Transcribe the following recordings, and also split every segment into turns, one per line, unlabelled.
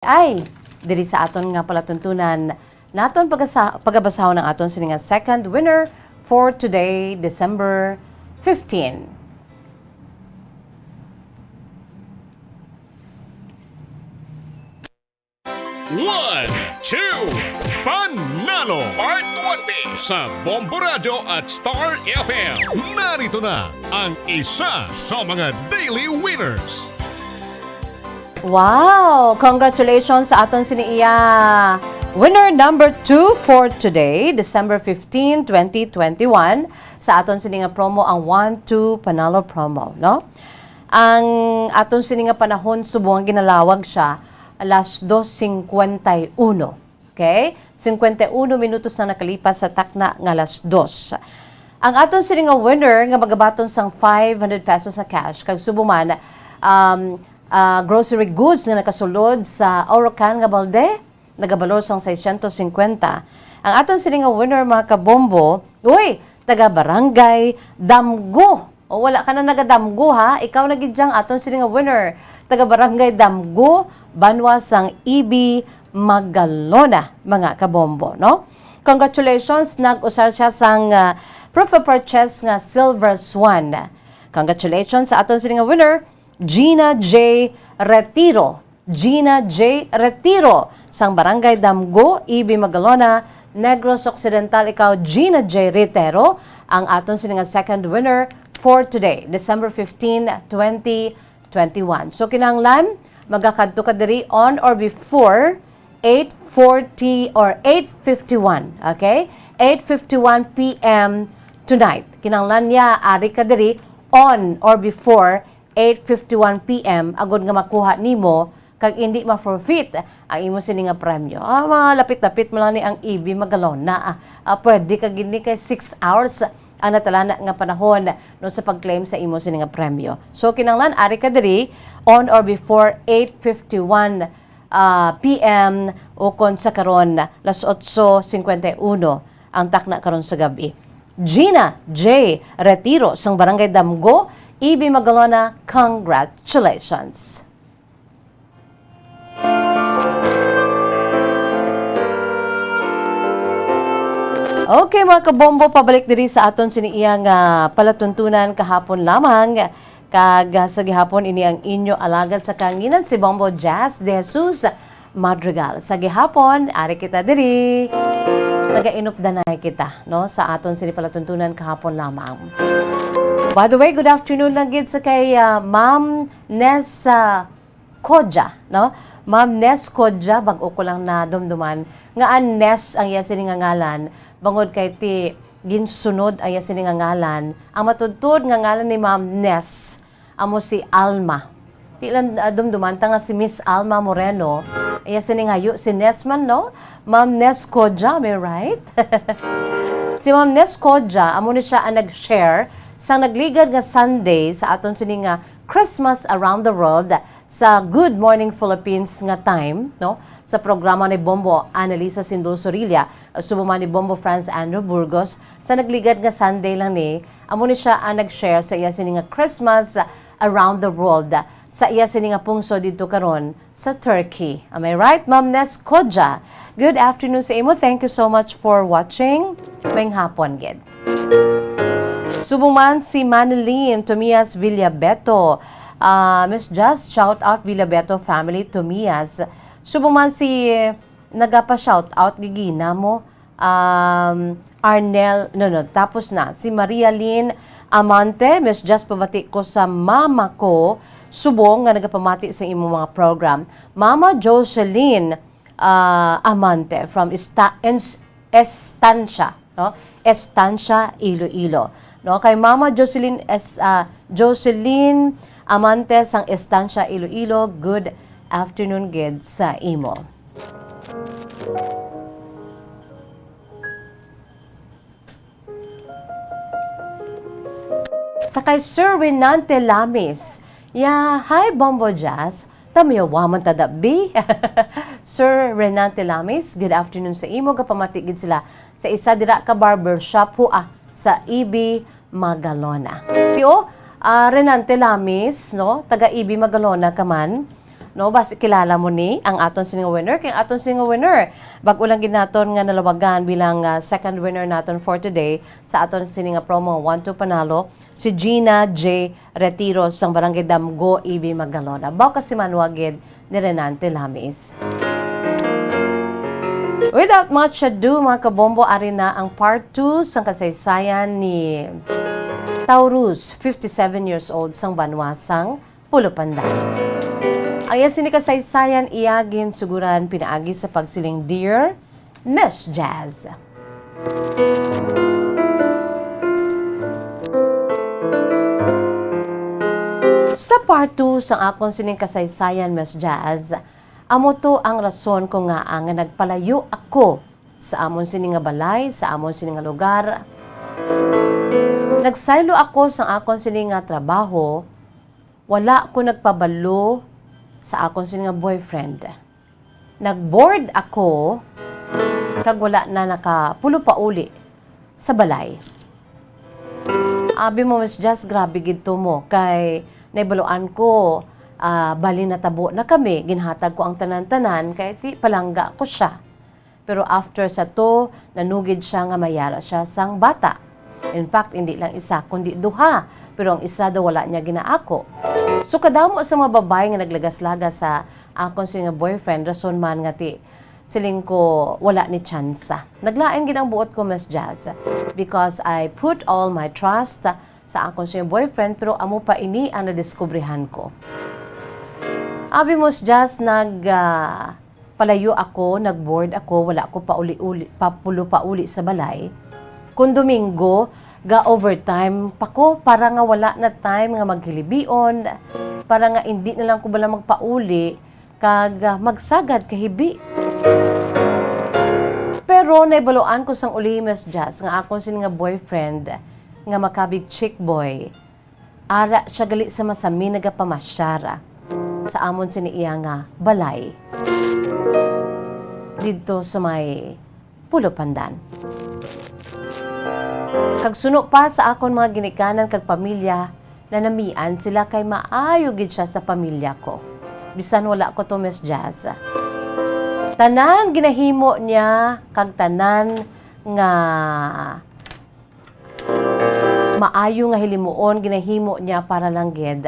ay diri sa aton nga palatuntunan naton pagabasahon ng aton sini nga second winner for today, December 15.
One, two, Panalo Part 1B sa Bombo Radio at Star FM. Narito na ang isa sa mga daily winners.
Wow! Congratulations sa aton siniiya. Winner number 2 for today, December 15, 2021. Sa aton sini nga promo ang 1-2 Panalo promo, no? Ang aton sini nga panahon subong ginalawag siya alas 2:51. Okay? 51 minutos na nakalipas sa takna nga alas 2. Ang aton sini nga winner nga magabaton sang 500 pesos na cash kag subuman grocery goods nga nakasulod sa Orocan nga balde nagabalor sang 650. Ang aton sini nga winner mga kabombo, uy, taga Barangay Damgo. O wala ka na nagadamgo ha, ikaw na gidyang aton sini nga winner. Taga Barangay Damgo, Banwa sang EB Magalona, mga kabombo, no? Congratulations, nag-usar siya sang proof of purchase nga Silver Swan. Congratulations sa aton sini nga winner, Gina J. Retiro. Gina J. Retiro sang Barangay Damgo, EB Magalona, Negros Occidental. Ikaw, Gina J. Retiro, ang aton sini nga second winner for today, December 15, 2021. So kinahanglan magakadto ka diri on or before 8:40 or 8:51, okay? 8:51 p.m. tonight. Kinahanglan niya ari ka diri on or before 8:51 p.m. agud nga makuha nimo kag hindi ma-forfeit ang imo sini nga premyo. Mga lapit-lapit mo lang ni ang EB Magalona. Pwede ka gini kay 6 hours ang natalana nga panahon no sa pag-claim sa imo sini nga premyo. So kinahanglan ari ka diri on or before 8:51 p.m. o kon sa karon las 8:51 ang takna karon sa gabi. Gina J. Retiro sang Barangay Damgo, EB Magalona, congratulations. Okay mga kabombo, pabalik diri sa aton siniiyang palatuntunan kahapon lamang. Kag sa gihapon ini ang inyo alagad sa kanginan si Bombo Jazz de Jesus Madrigal. Sa gihapon, ari kita diri. Taga-inupdanay kita, no, sa aton sini palatuntunan kahapon lamang. By the way, good afternoon lang gid sa kay Ma'am Nes Kodja, no? Ma'am Nes Kodja, bag-o ko lang na dumduman nga an Nes ang iya sini nga ngalan. Bangod kay ti ginsunod ay sini nga ngalan. Ang matudtod nga ngalan ni Ma'am Nes amo si Alma. Ti lang dumduman ta nga si Miss Alma Moreno. Ay sini nga yu si Nesman, no? Ma'am Nes Kodja, am I right? Si Ma'am Nes Kodja amo ni siya ang nag-share sa nagligad nga Sunday sa aton sini nga Christmas Around the World sa Good Morning Philippines nga time, no? Sa programa ni Bombo Annalisa Sindol Sorilla, subuman ni Bombo Franz Andrew Burgos, sa nagligad nga Sunday lang ni, amo ni siya ang nag-share sa iya sini nga Christmas Around the World sa iya sini nga pungso dito karon sa Turkey. Am I right, Ma'am Nes Kodja? Good afternoon sa imo. Thank you so much for watching. Mayng hapon gid. Subuman si Manilyn Tomias Villabeto. Miss Just, shout out Villabeto family Tomias. Subuman si nagapa-shout out gigina mo. Arnel, tapos na. Si Maria Lynn Amante, Miss Just, pabati ko sa mama ko. Subong nga nagapamati sa imo mga program. Mama Jocelyn Amante from Estancia, no? Estancia, Iloilo. No, kay Mama Jocelyn Amante sang Estancia, Iloilo, good afternoon gid sa imo. Sa kay Sir Renante Lamis, hi Bombo Jazz, tamiyawaman tadabi. Sir Renante Lamis, good afternoon sa imo, gapamatigid sila sa isa dira ka barbershop sa EB Magalona. Tio, Renante Lamis, no, taga EB Magalona ka man. No, basi kilala mo ni ang aton sining winner kay aton sining winner. Bag-o lang gid naton nga nalawagan bilang second winner naton for today sa aton sining promo 1-2 panalo si Gina J. Retiros sang Barangay Damgo, Ibi, Magalona. Baw kasi manuagid ni Renante Lamis. Without much ado, mga kabombo, ari na ang part 2 sang kasaysayan ni Taurus, 57 years old, sang Banwasang Pulupandan. Ayan sinikasaysayan iyagin suguran pinaagi sa pagsiling Dear Miss Jazz. Sa part 2 sang akong sining kasaysayan Miss Jazz, amo to ang rason ko nga nga nagpalayo ako sa amon sining nga balay, sa amon sining nga lugar. Nagsaylo ako sa akong sining nga trabaho, wala ko nagpabalo sa akong sining nga boyfriend. Nagboard ako, kag wala na nakapulo pa uli sa balay. Abi mo, Miss Jazz, grabe gito mo. Kay naibaluan ko, bali natabo na kami, ginhatag ko ang tanan-tanan, kay ti palangga ko siya. Pero after sa to, nanugid siya nga mayara siya sang bata. In fact, hindi lang isa, kundi duha. Pero ang isa daw wala niya ginaako. So kadamo sa mga babae nga naglagas-lagas sa akong sining boyfriend, rason man nga ti siling ko wala ni tsansa. Naglain gid ang buot ko, Miss Jazz, because I put all my trust sa akong sining boyfriend, pero amo pa ini ang nadiskubrihan ko. Abi, Miss Jazz, palayo ako, nagboard ako, wala ko papulo pa uli sa balay. Kung Domingo, ga overtime pa ko, para nga wala na time nga maghilibion, para nga hindi na lang ko bala magpauli, kag magsagad kahibi. Pero naibaloan ko sang uli, Miss Jazz, nga akong sin nga boyfriend, nga makabig chick boy, ara siya gali sa masami nagapamasyara sa amon siniiya nga balay. Dito sa may Pulupandan. Kag suno pa sa akon mga ginikanan kag pamilya na namian sila kay maayo gid siya sa pamilya ko. Bisan wala ko to, Miss Jazz. Tanan ginahimo niya kag tanan nga maayo nga hilimuon ginahimo niya para lang gid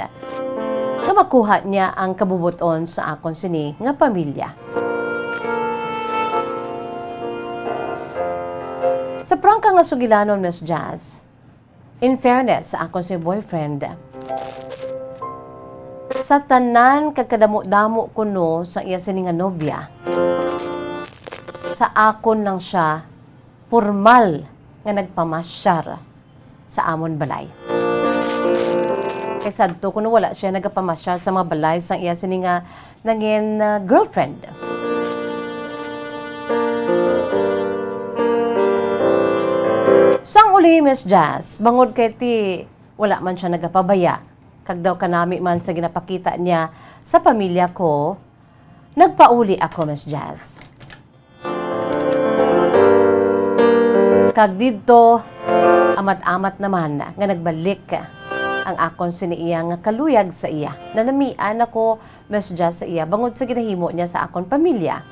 nga makuha niya ang kabubuton sa akon sini nga pamilya. Sa prangka nga sugilanon, Miss Jazz, in fairness sa akong si boyfriend, sa tanan kagkadamo-damo ko no sa iya sini nga nobya, sa akon lang siya formal nga nagpamasyar sa amon balay. Kay sadto kuno wala siya nagapamasyar sa mga balay sa iya sini nga nangin girlfriend. Sang uli, Miss Jazz, bangod kay ti wala man siya nagapabaya. Kag daw kanami man sa ginapakita niya sa pamilya ko, nagpauli ako, Miss Jazz. Kag dito, amat-amat naman nga nagbalik ang akon siniiya nga kaluyag sa iya. Nanamian ako, Miss Jazz, sa iya, bangod sa ginahimo niya sa akon pamilya.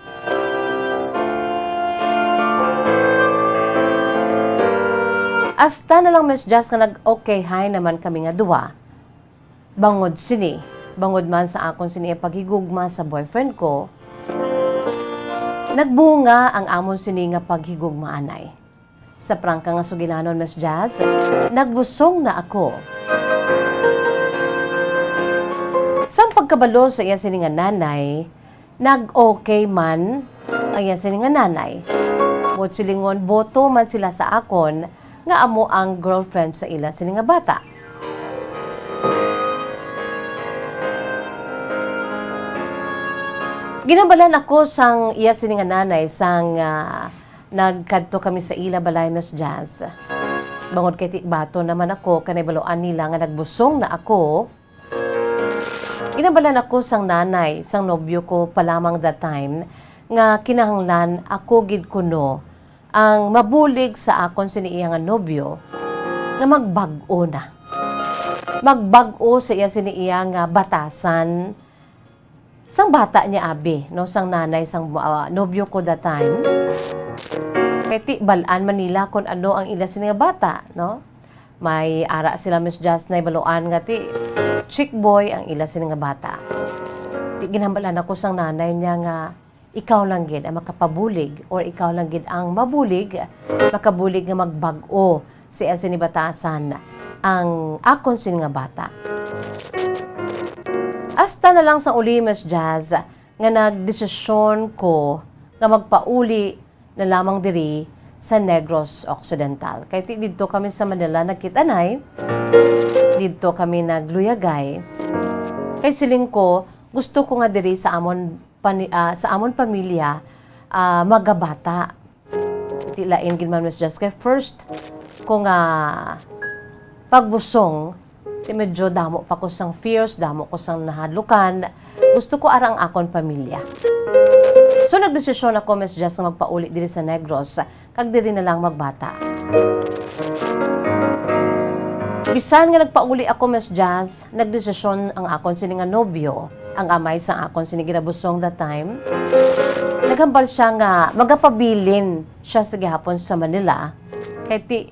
Asta na lang, Miss Jazz, nga nag-okay hi naman kami nga duwa. Bangod sini, bangod man sa akon sini paghigugma sa boyfriend ko, nagbunga ang amon sini nga paghigugma anay. Sa prangka nga sugilanon, Miss Jazz, nagbusong na ako. Sa pagkabalo sa iya sini nga nanay, nag-okay man ang iya sini nga nanay. Silingon, boto man sila sa akon, nga amo ang girlfriend sa ila sini nga bata. Ginabalan ako sang iya sini nga nanay sang nagkadto kami sa ila balay, Miss Jazz. Bangod kay bato naman ako kanay baloan nila nga nagbusong na ako. Ginabalan ako sang nanay sang nobyo ko pa lamang that time nga kinahanglan ako gid kuno ang mabulig sa akon siniiya nga nobyo nga magbag-o na. Magbag-o sa iya siniiya nga batasan sang bata niya abi, no, sang nanay, sang nobyo ko that time. Kaya ti balaan Manila kung ano ang ila sila nga bata, no? May ara sila Miss Jazz na ibaluan nga ti chick boy ang ila sila nga bata. Ti ginhambalan ako sang nanay niya nga ikaw lang gid ang makapabulig or ikaw lang gid ang mabulig, makabulig nga magbag-o si ni batasan ang akon sin nga bata. Hasta na lang sa uli, Miss Jazz, nga nagdesisyon ko nga magpauli na lamang diri sa Negros Occidental. Kaya dito kami sa Manila nagkitanay, dito kami nagluyagay. Kaya siling ko, gusto ko nga diri sa amon pamilya magabata. Tilain gid man, Miss Jazz. Kaya first ko nga pagbusong, medyo damo pa ko sang fears, damo ko sang nahadlukan. Gusto ko arang akon pamilya. So nagdesisyon ako, Miss Jazz, na magpauli diri sa Negros, kag diri na lang magbata. Bisan nga nagpauli ako, Miss Jazz, nagdesisyon ang akon sini nga nobyo, ang amay sa akon sini ginabusong that time. Naghambal siya nga magapabilin siya sa gihapon sa Manila, kay ti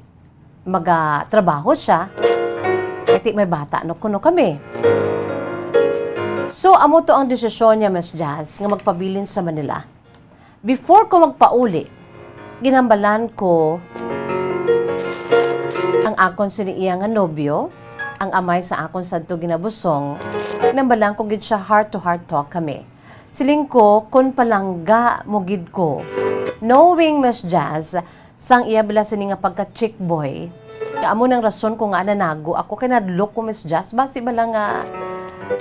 magatrabaho siya. Iti may bata, no kuno kami. So, amo to ang desisyon niya, Miss Jazz, nga magpabilin sa Manila. Before ko magpauli, ginambalan ko ang akon siniiya nga nobyo, ang amay sa akon sadto ginabusong. Ginambalan ko gid siya heart-to-heart talk kami. Siling ko, kun palangga mo gid ko. Knowing, Miss Jazz, sang iya bila sini nga pagka-chick boy, kaamo nang rason ko nga nanago ako kay nadlok ko, Miss Jazz, basi ba lang nga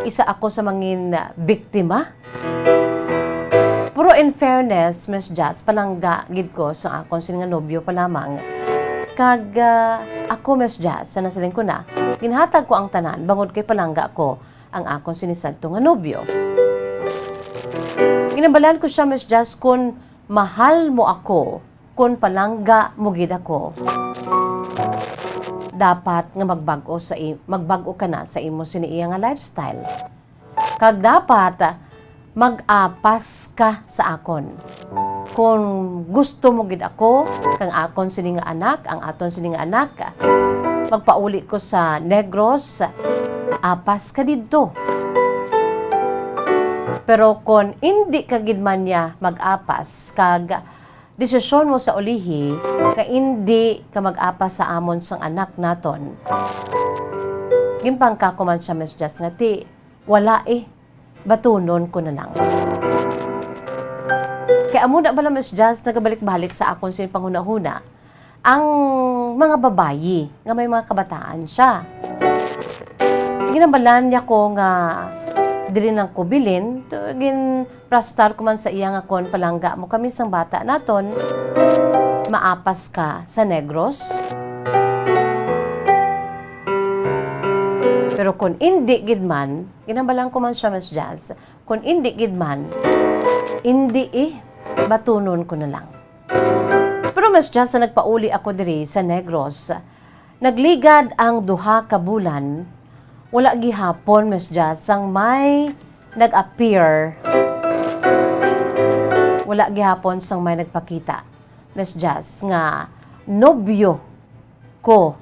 isa ako sa mangin biktima. Pero in fairness, Miss Jazz, palangga gid ko sa akon sin nga nobyo pa lamang. Kag ako, Miss Jazz, sa nasaling ko na, ginhatag ko ang tanan bangod kay palangga ko ang akon sinisadto nga nobyo. Ginambalan ko siya, Miss Jazz, kun mahal mo ako, kun palangga mo gid ako, dapat nga magbago ka na sa imo siniiya nga lifestyle. Kag dapat mag-apas ka sa akon. Kung gusto mo gid ako, kang akon sini nga anak, ang aton sini nga anak, magpauli ko sa Negros, apas ka didto. Pero kung hindi ka gid man niya mag-apas, kag desisyon mo sa ulihi, ka hindi ka mag-apas sa amon sang anak naton. Gimpang ka kuman siya, Miss Jazz, nga ti, wala batunon ko na lang. Kaya amo na bala, Miss Jazz, nagabalik-balik sa akon sin panghuna-huna, ang mga babayi, nga may mga kabataan siya. Ginambalan niya ko nga, dili nang ko bilin, gin prastar ko man sa iya nga kon palangga mo kami sang bata naton, maapas ka sa Negros. Pero kung hindi gid man, ginambalan ko man siya, Miss Jazz, kung hindi gid man, hindi batunon ko na lang. Pero Miss Jazz, sa nagpauli ako diri sa Negros, nagligad ang duha ka bulan, wala gihapon, Miss Jazz, sang may nag-appear. Wala gihapon sang may nagpakita, Miss Jazz, nga nobyo ko.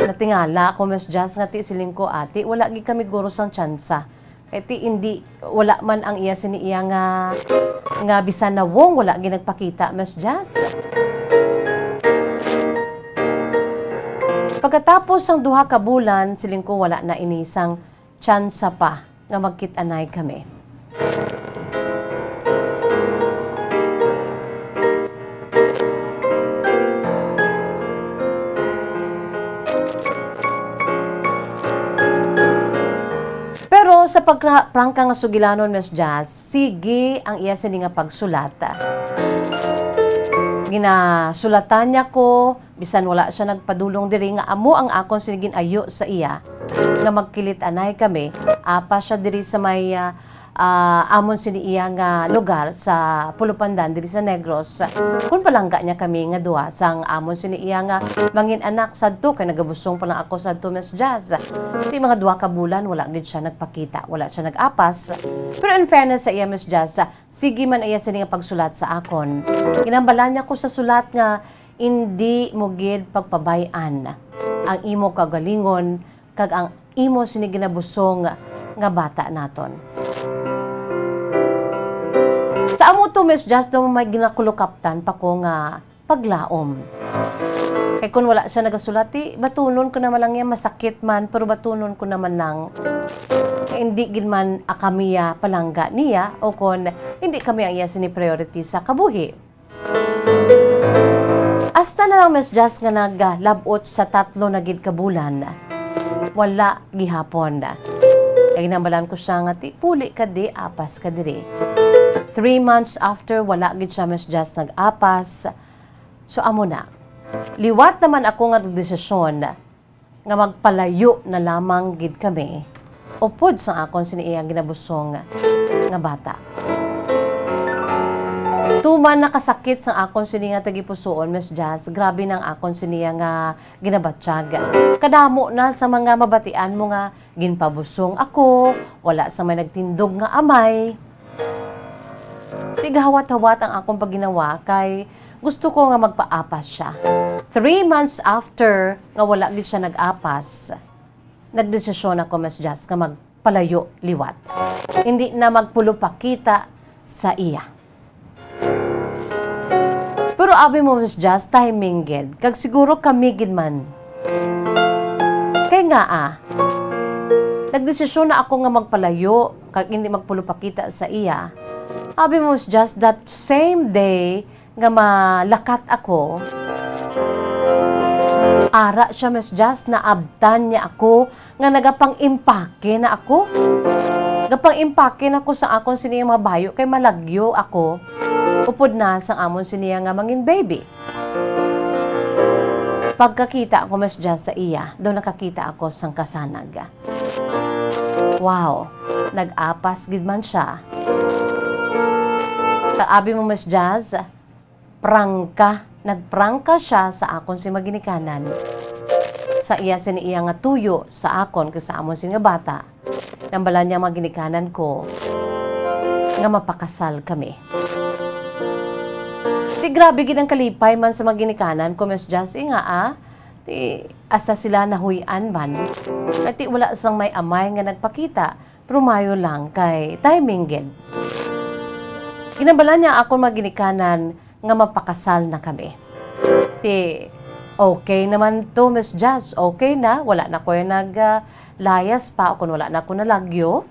Natingala ko, Miss Jazz, nga ti siling ko, ati, wala gi kami guro sang tsansa. Kaya ti hindi, wala man ang iya siniiya nga bisan na wong, wala gi nagpakita, Miss Jazz. Pagkatapos ang duha ka bulan, siling ko wala na inisang tsansa pa nga magkit-anay kami. Pero sa pagprangka nga sugilanon, Miss Jazz, sige ang iya sini nga pagsulat. Ginasulatan niya ko, bisan wala siya nagpadulong diri nga amo ang akon sinigin ayo sa iya nga magkilit anay kami. Apa siya diri sa may amon sini iya nga lugar sa Pulupandan diri sa Negros. Kun palangga niya kami nga duha sang amon sini iya nga mangin anak sadto kay nagabusong pa lang ako sadto Miss Jazz. Di mga duha ka bulan wala gid siya nagpakita, wala siya nag-apas. Pero in fairness sa iya Miss Jazz, sige man iya sini nga pagsulat sa akon. Ginambalan niya ko sa sulat nga hindi mo gid pagpabayan ang imo kagalingon kag ang imo sini ginabusong nga bata naton. Sa amo to Miss Just daw may ginakulokaptan pa ko nga paglaom. Kay kung wala siya nagasulati, batunon ko naman lang yan, masakit man, pero batunon ko naman lang kay hindi gid man akamiya palangga niya o kon hindi kami ang iya sini priority sa kabuhi. Hasta na lang Miss Just nga naglabot sa 3 na gid ka bulan. Wala gihapon. Kaya nambalan ko siya nga, puli ka di, apas ka diri. 3 months after, wala gid siya Miss Just nag-apas. So amo na. Liwat naman ako nga desisyon nga magpalayo na lamang gid kami. Upod sa akon sini iya ginabusong nga bata. Tuman nakasakit sa akon sini nga tagipusoon Miss Jazz, grabe nang akon siniya nga ginabatsyag. Kadamo na sa mga mabatian mo nga ginpabusong ako, wala sa may nagtindog nga amay. Tigahawat-hawat ang akong pagginawa kay gusto ko nga magpaapas siya. 3 months after nga wala gid siya nag-apas, nagdesisyon ako Miss Jazz nga magpalayo liwat. Hindi na magpulupakita sa iya. Pero abi mo Miss Jazz, timing gid. Kag siguro kami gid man. Kay nga nagdesisyon na ako nga magpalayo, kag hindi magpulupakita sa iya. Abi mo Miss Jazz, that same day nga malakat ako, ara siya Miss Jazz, na abtan niya ako nga nagapang-impake na ako. Gapang-impake na ako sa akon siniya mga bayo kay malagyo ako. Upod na sang amon siniya nga mangin baby. Pagkakita ako Miss Jazz sa iya, daw nakakita ako sang kasanag. Wow, nag-apas gid man siya. Kaabi mo Miss Jazz, nagprangka siya sa akon si maginikanan. Sa iya sini iya nga tuyo sa akon sa amon sini nga bata. Nambala niya maginikanan ko nga mapakasal kami. Ti grabe gid ang kalipay man sa maginikanan ko Miss Jazz nga ti asa sila nahuyan man. Ti wala sang may amay nga nagpakita, pero mayo lang kay timing gid. Ginabala niya ako maginikanan nga mapakasal na kami. Ti okay naman to Miss Jazz, okay na, wala na ko yung naglayas pa o kung wala na ko nalagyo.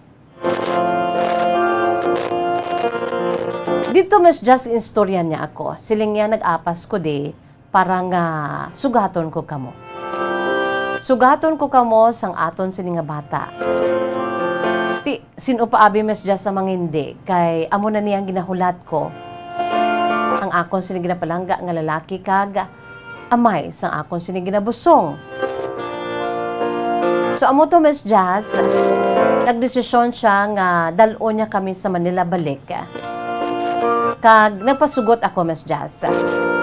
Dito Miss Jazz, instoryan niya ako. Siling niya nag-apas ko di, para nga sugaton ko kamo. Sugaton ko kamo sang aton sini nga bata. Ti, sino pa abi Miss Jazz sa mangindi, kay amo na niyang ginahulat ko. Ang akon sini ginapalangga nga lalaki kag amay sang akon sini ginabusong. So amo to Miss Jazz, nagdesisyon siya nga dalo niya kami sa Manila balik. Kag nagpasugot ako Miss Jazz.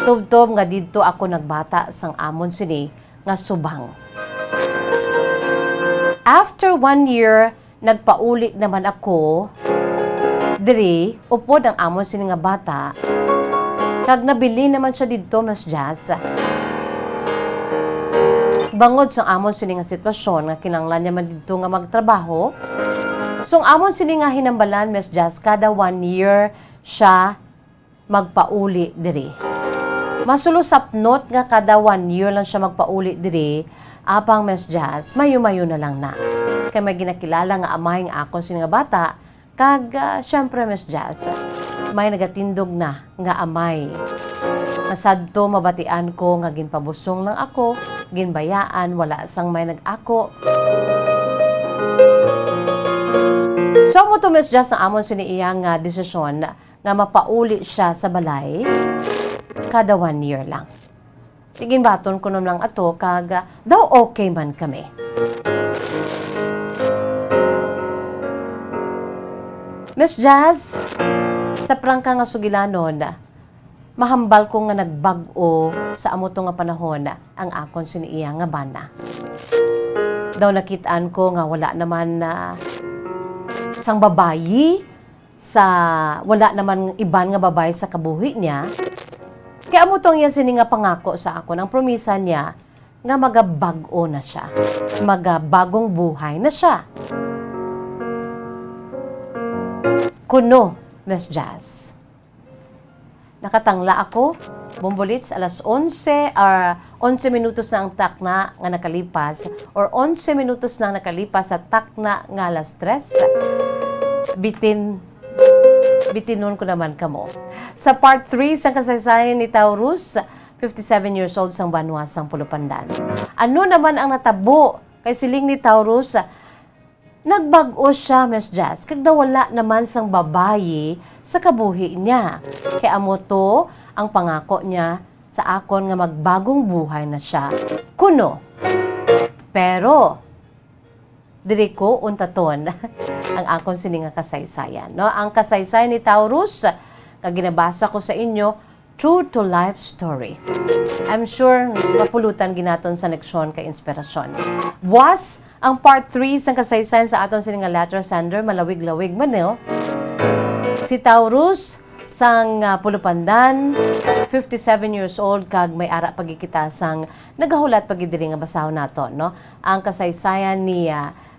Tubtob nga didto ako nagbata sang amon sini nga subang. After 1 year, nagpauli naman ako diri upod ang amon sini nga bata. Kag nabili naman siya didto Miss Jazz. Bangod sa amon sini nga sitwasyon nga kinanglan niya man didto nga magtrabaho. So amon sini nga hinambalan Miss Jazz, kada 1 year siya magpauli diri. Masulusapnot nga kada 1 year lang siya magpauli diri, apang Miss Jazz, mayo-mayo na lang na. Kaya may ginakilala nga amay nga akon sini nga bata, kag syempre Miss Jazz, may nagatindog na nga amay. Masadto mabatian ko nga ginpabusong lang ako, ginbayaan, wala sang may nag-ako. So mo to Miss Jazz ang amon sini iyang desisyon nga mapauli siya sa balay kada 1 year lang. Tigin baton ko lang ato kag daw okay man kami. Miss Jazz, sa prangka nga sugilanon, mahambal ko nga nagbag-o sa amo to nga panahon ang akon siniiya nga bana. Daw nakitaan ko nga wala naman sang babayi sa wala naman iban nga babae sa kabuhi niya. Kaya amo tong yan sini nga pangako sa akon. Ang promisa niya nga magabag-o na siya. Magabagong buhay na siya. Kuno, Miss Jazz. Nakatangla ako, Bombolits, alas 11 or 11 minutos na ang takna nga nakalipas or 11 minutos na ang nakalipas sa takna nga alas 3. Bitinon ko naman kamo. Sa part 3 sa kasaysayan ni Taurus, 57 years old sang banwa sang Pulupandan. Ano naman ang natabo kay siling ni Taurus? Nagbag-o siya, Miss Jazz, kag wala naman sang babayi sa kabuhi niya. Kaya amo to ang pangako niya sa akon nga magbagong buhay na siya. Kuno. Pero, diri ko untaton ang akon sini nga kasaysayan. No? Ang kasaysayan ni Taurus, kag ginabasa ko sa inyo, true to life story. I'm sure mapulutan ginaton sa leksyon kay inspirasyon. Was ang part 3 sa kasaysayan sa aton sini nga letter sender, malawig-lawig man no? Si Taurus sang Pulupandan, 57 years old kag may ara pagikita sang nagahulat pagidiri nga basahon nato no. Ang kasaysayan ni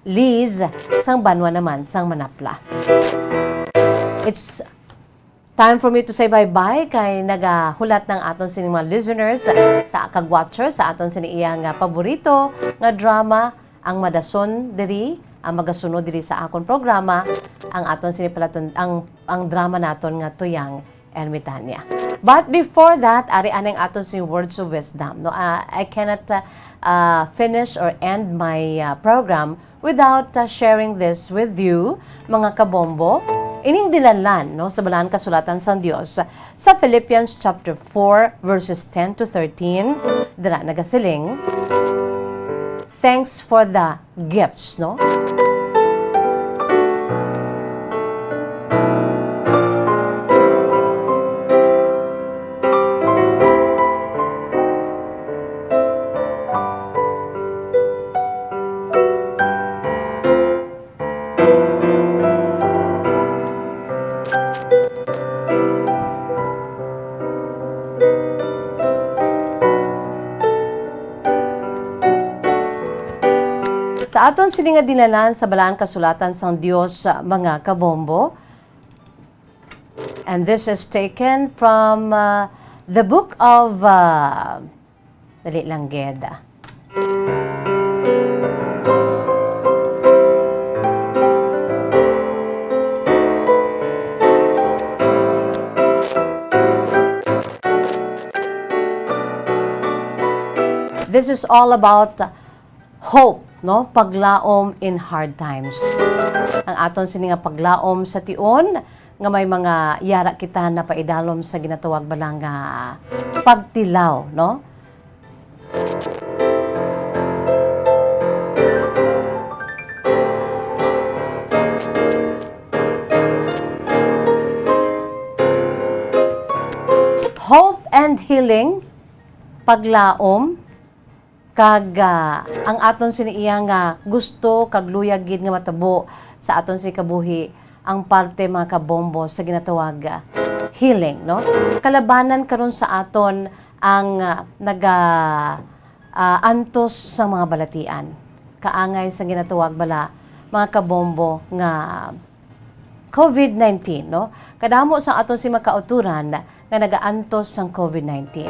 Liz sang banwa naman sang Manapla. It's time for me to say bye-bye kay nagahulat ng aton sini mga listeners sa kag-watchers sa aton sini iya nga paborito nga drama ang madason diri ang magasunod diri sa akon programa ang aton sinipalaton ang drama naton nga Tuyang Ermitania. But before that, ari aneng aton si words of wisdom. No, I cannot finish or end my program without sharing this with you, mga kabombo. Ining dilanlan no sa balaan kasulatan sa Dios sa Philippians chapter 4 verses 10 to 13. Dira nagasiling, thanks for the gifts, no? Sa aton sini nga dinalan sa balaan kasulatan sang Dios mga kabombo. And this is taken from the book of dali lang geda. This is all about hope, no? Paglaom in hard times. Ang aton sini nga paglaom sa tion nga may mga yara kita na paidalom sa ginatawag balang nga pagtilaw, no? Hope and healing, paglaom, kag ang aton siniiya nga gusto kag luyag gid nga matabo sa aton si kabuhi ang parte mga kabombo sa ginatawag healing, no? Kalabanan karon sa aton ang antos sa mga balatian. Kaangay sa ginatawag bala mga kabombo nga COVID-19, no? Kadamo sa aton si makauturan nga nagaantos sang COVID-19.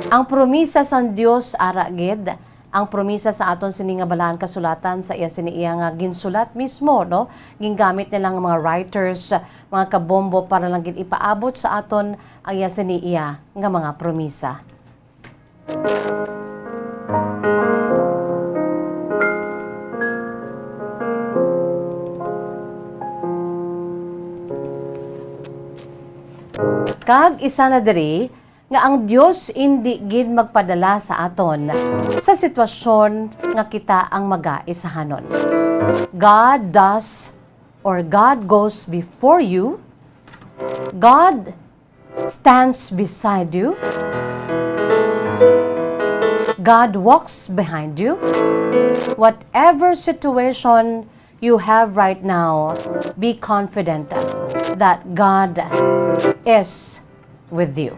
Ang promisa sa Dios ara gid, ang promisa sa aton sini nga balaan kasulatan sa iya sini iya nga ginsulat mismo, no? Gingamit nilang mga writers, mga kabombo para lang gid ipaabot sa aton ang iya sini iya nga mga promisa. Kag isa na diri nga ang Dios indi gid magpadala sa aton sa sitwasyon nga kita ang magaisahanon. God does or God goes before you, God stands beside you, God walks behind you. Whatever situation you have right now, be confident that God is with you.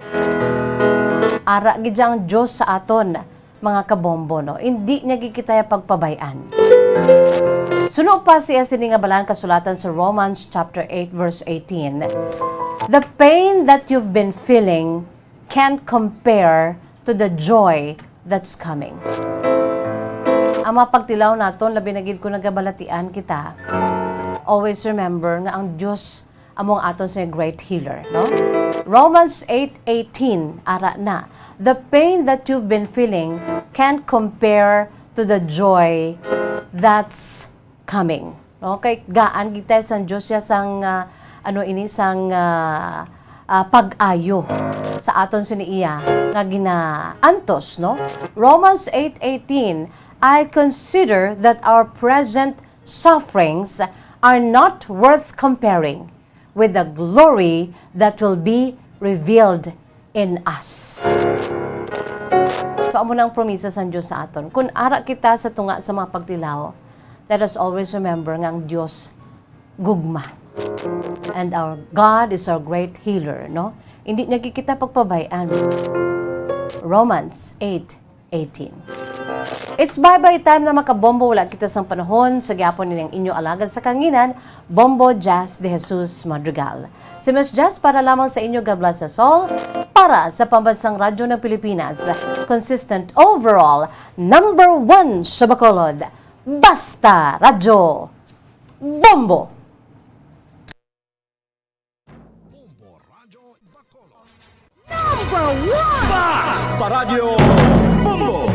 Ara gidyang Diyos sa aton, mga kabombo, no? Hindi niya gikitaya pagpabayan. Suno pa siya sini nga balan kasulatan sa Romans chapter 8 verse 18. The pain that you've been feeling can't compare to the joy that's coming. Ang mapagtilaw naton, labi na gid ko nagabalatian kita. Always remember nga ang Dios among aton sa great healer, no? Romans 8:18 ara na. The pain that you've been feeling can't compare to the joy that's coming. Okay, gaan kita sa Dios ya sang pag-ayo sa aton siniiya nga ginaantos, no? Romans 8:18, I consider that our present sufferings are not worth comparing with the glory that will be revealed in us. So amo nang promisa sa Dios sa aton. Kung ara kita sa tunga sa mga pagtilaw, let us always remember nga ang Dios gugma. And our God is our great healer, no? Hindi niya kita pagpabayan. Romans 8:18. It's bye-bye time na makabombo. Wala kita sa panahon. Sa gyapon nilang inyo alagad sa kanginan, Bombo Jazz de Jesus Madrigal. Si Miss Jazz para lamang sa inyo, God bless us all. Para sa pambansang radyo ng Pilipinas, consistent overall, number 1 sa Bacolod, Basta Radyo Bombo!
Basta Radio Bombo!